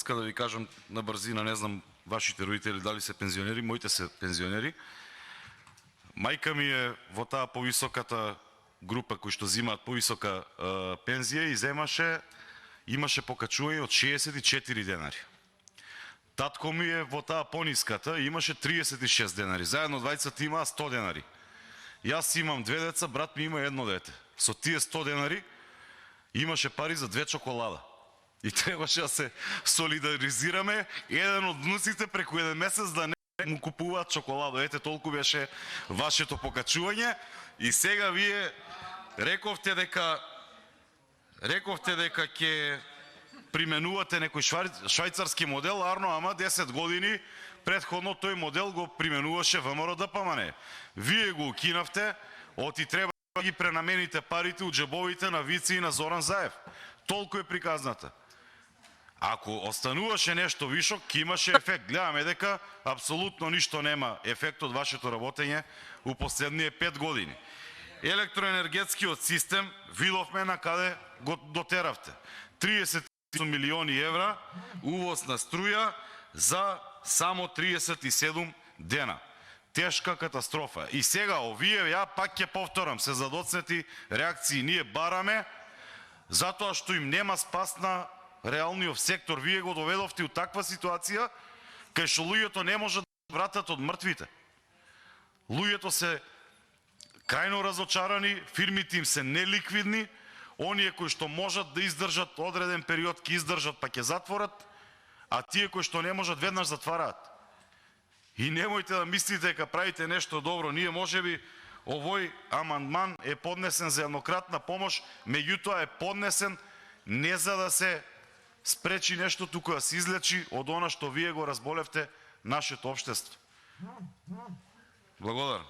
връцка да ви кажам на бързина, не знам вашите родители дали се пензионери, моите се пензионери. Мајка ми е во таа повисоката група кои што взимаат повисока пензија и имаше покачување од 64 денари. Татко ми е во таа пониската и имаше 36 денари. Заедно двајцата имаа 100 денари. Јас имам 2 деца, брат ми има 1 дете. Со тие 100 денари имаше пари за 2 чоколада. И требаше да се солидаризираме еден од внуците преку еден месец да не му купуваат чоколада. Ете, толку беше вашето покачување. И сега вие рековте дека ќе применувате некој швајцарски модел, арно, ама 10 години предходно тој модел го применуваше ВМРО-ДПМНЕ. Вие го укинавте, оти треба да ги пренамените парите од џебовите на Вици и на Зоран Заев. Толку е приказната. Ако остануваше нешто вишок, ќе имаше ефект. Гледаме дека апсолутно ништо нема ефект од вашето работење у последние 5 години. Електроенергетскиот систем видовме на каде го дотеравте. 30 милиони евра увоз на струја за само 37 дена. Тешка катастрофа. И сега овие, ја пак ќе повторам, се задоцнети реакции ние бараме, затоа што им нема спас на реалниот сектор. Вие го доведовте у таква ситуација, кај што луѓето не можат да вратат од мртвите. Луѓето се крајно разочарани, фирмите им се неликвидни, оние кои што можат да издржат одреден период ќе издржат па ќе затворат, а тие кои што не можат веднаш затвараат. И немојте да мислите дека правите нешто добро. Ние можеби овој амандман е поднесен за еднократна помош, меѓутоа е поднесен не за да се спречи нешто, туку да се излечи од она што вие го разболевте нашето општество. Благодарам.